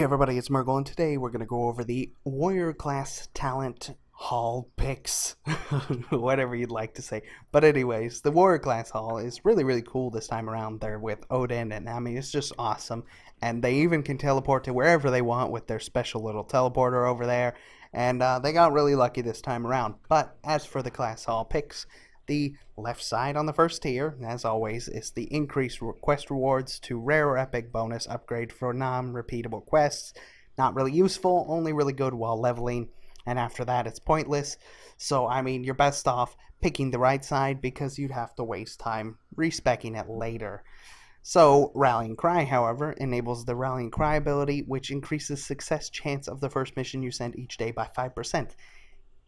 Hey everybody, it's Murgle, and today we're going to go over the Warrior Class Talent Hall picks, whatever you'd like to say. But anyways, the Warrior Class Hall is really cool this time around. They're with Odin, and I mean, it's just awesome. And they even can teleport to wherever they want with their special little teleporter over there. And they got really lucky this time around. But as for the Class Hall picks, the left side on the first tier, as always, is the increased quest rewards to rare or epic bonus upgrade for non-repeatable quests. Not really useful, only really good while leveling, and after that it's pointless. So, I mean, you're best off picking the right side because you'd have to waste time respecking it later. So, Rallying Cry, however, enables the Rallying Cry ability, which increases success chance of the first mission you send each day by 5%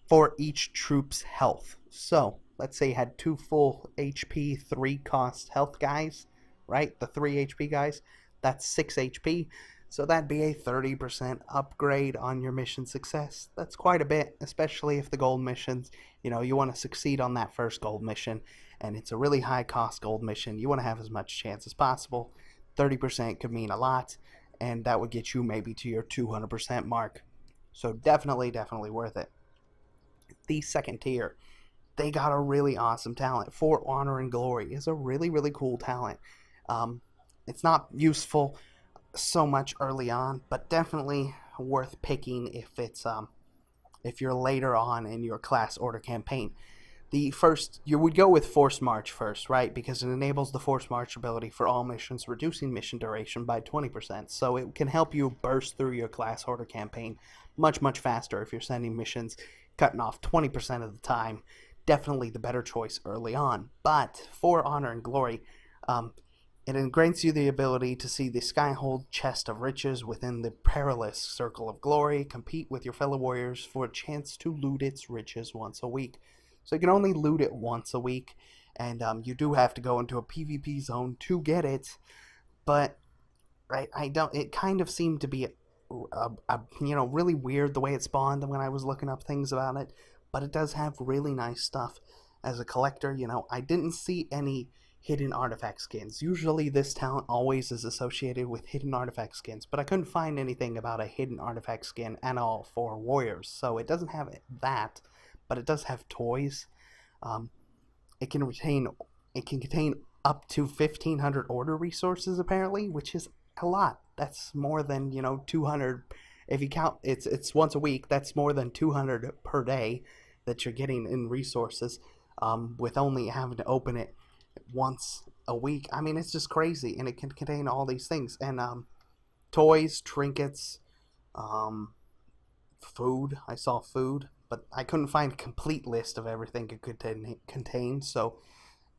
for each troop's health. So, let's say you had 2 full HP, 3 cost health guys, right? The 3 HP guys, that's 6 HP. So that'd be a 30% upgrade on your mission success. That's quite a bit, especially if the gold missions, you want to succeed on that first gold mission, and it's a really high cost gold mission. You want to have as much chance as possible. 30% could mean a lot, and that would get you maybe to your 200% mark. So definitely worth it. The second tier, they got a really awesome talent. For Honor and Glory is a really cool talent. It's not useful so much early on, but definitely worth picking if you're later on in your class order campaign. The first, you would go with Force March first, right? Because it enables the Force March ability for all missions, reducing mission duration by 20%. So it can help you burst through your class order campaign much faster if you're sending missions, cutting off 20% of the time. Definitely the better choice early on. But for Honor and Glory, it grants you the ability to see the Skyhold chest of riches within the perilous circle of glory, compete with your fellow warriors for a chance to loot its riches once a week. So you can only loot it once a week, and you do have to go into a PvP zone to get it. But right, it kind of seemed to be really weird the way it spawned when I was looking up things about it. But it does have really nice stuff. As a collector, I didn't see any hidden artifact skins. Usually this talent always is associated with hidden artifact skins, but I couldn't find anything about a hidden artifact skin at all for warriors. So it doesn't have that, but it does have toys. It can contain up to 1,500 order resources apparently, which is a lot. That's more than 200. If you count, it's once a week. That's more than 200 per day that you're getting in resources, with only having to open it once a week. I mean, it's just crazy, and it can contain all these things, and toys, trinkets, food. I saw food, but I couldn't find a complete list of everything it could contain. So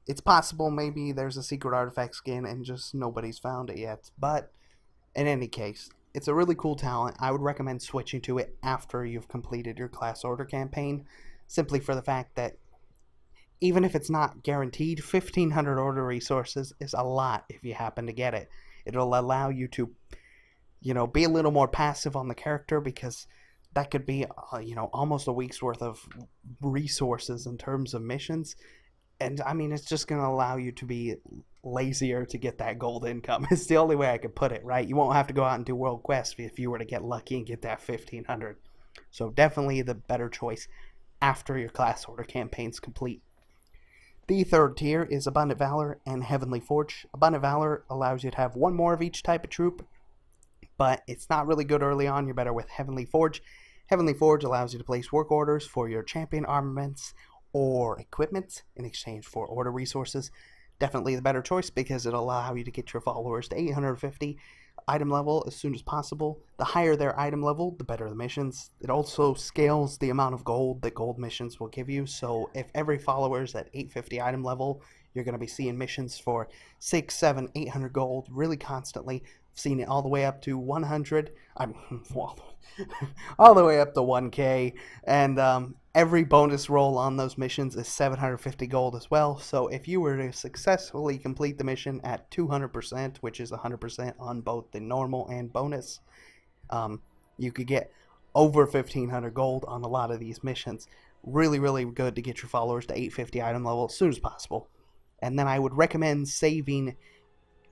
it's possible maybe there's a secret artifact skin and just nobody's found it yet. But in any case, it's a really cool talent. I would recommend switching to it after you've completed your class order campaign, simply for the fact that even if it's not guaranteed, 1,500 order resources is a lot if you happen to get it. It'll allow you to, be a little more passive on the character, because that could be, almost a week's worth of resources in terms of missions. And, I mean, it's just going to allow you to be lazier to get that gold income. It's the only way I could put it, right? You won't have to go out and do world quests if you were to get lucky and get that 1,500. So definitely the better choice after your class order campaign's complete. The third tier is Abundant Valor and Heavenly Forge. Abundant Valor allows you to have one more of each type of troop, but it's not really good early on. You're better with Heavenly Forge. Heavenly Forge allows you to place work orders for your champion armaments or equipment in exchange for order resources. Definitely the better choice because it'll allow you to get your followers to 850 item level as soon as possible. The higher their item level, the better the missions. It also scales the amount of gold that gold missions will give you. So if every follower is at 850 item level, you're going to be seeing missions for 6, 7, 800 gold really constantly. I've seen it all the way up to 100. All the way up to 1K, and every bonus roll on those missions is 750 gold as well. So if you were to successfully complete the mission at 200%, which is 100% on both the normal and bonus, you could get over 1,500 gold on a lot of these missions. Really good to get your followers to 850 item level as soon as possible. And then I would recommend saving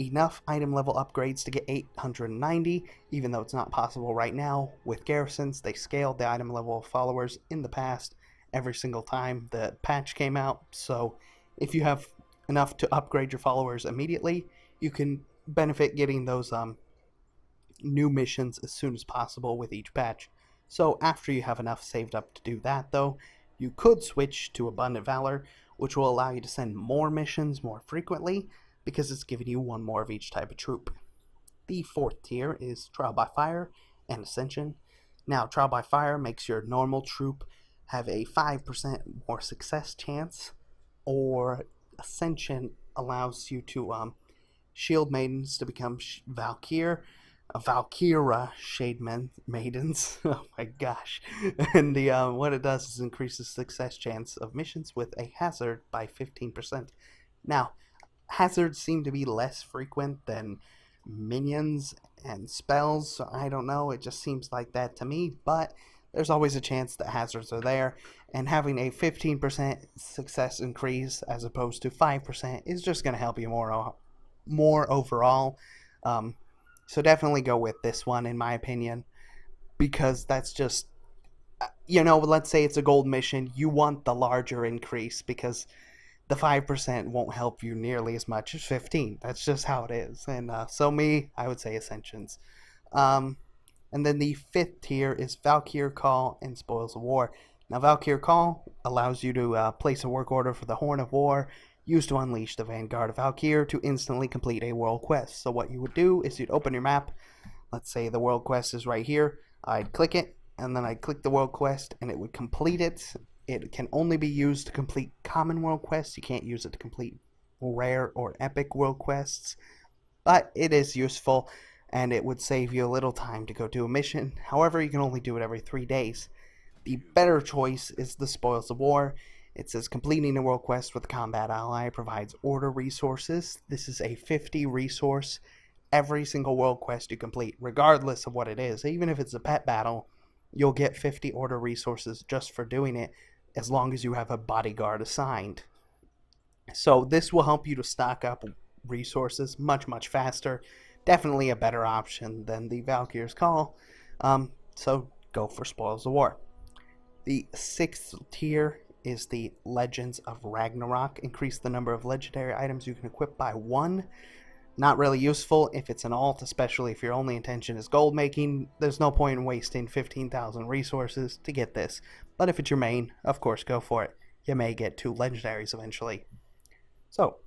enough item level upgrades to get 890, even though it's not possible right now with garrisons. They scaled the item level of followers in the past every single time the patch came out. So if you have enough to upgrade your followers immediately, you can benefit getting those new missions as soon as possible with each patch. So after you have enough saved up to do that, though, you could switch to Abundant Valor, which will allow you to send more missions more frequently because it's giving you one more of each type of troop. The fourth tier is Trial by Fire and Ascension. Now, Trial by Fire makes your normal troop have a 5% more success chance, or Ascension allows you to shield maidens to become Valkyr, Valkyra maidens. Oh my gosh! And the what it does is increases success chance of missions with a hazard by 15%. Now, hazards seem to be less frequent than minions and spells, so I don't know, it just seems like that to me, but there's always a chance that hazards are there, and having a 15% success increase as opposed to 5% is just going to help you more overall. So definitely go with this one, in my opinion, because that's just, let's say it's a gold mission, you want the larger increase because the 5% won't help you nearly as much as 15. That's just how it is. And I would say Ascensions. Um, and then the fifth tier is Valkyr Call and Spoils of War. Now, Valkyr Call allows you to place a work order for the Horn of War, used to unleash the Vanguard of Valkyr to instantly complete a world quest. So what you would do is you'd open your map. Let's say the world quest is right here. I'd click it, and then I'd click the world quest, and it would complete it. It can only be used to complete common world quests. You can't use it to complete rare or epic world quests, but it is useful, and it would save you a little time to go do a mission. However, you can only do it every 3 days. The better choice is the Spoils of War. It says completing a world quest with a combat ally provides order resources. This is a 50 resource every single world quest you complete, regardless of what it is. Even if it's a pet battle, you'll get 50 order resources just for doing it, as long as you have a bodyguard assigned. So this will help you to stock up resources much faster. Definitely a better option than the Valkyr's Call. So go for Spoils of War. The sixth tier is the Legends of Ragnarok. Increase the number of legendary items you can equip by 1. Not really useful if it's an alt, especially if your only intention is gold making. There's no point in wasting 15,000 resources to get this. But if it's your main, of course, go for it. You may get 2 legendaries eventually. So,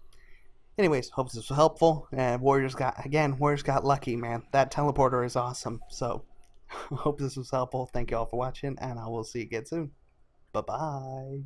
anyways, hope this was helpful. And Warriors got lucky, man. That teleporter is awesome. So, hope this was helpful. Thank you all for watching, and I will see you again soon. Bye-bye.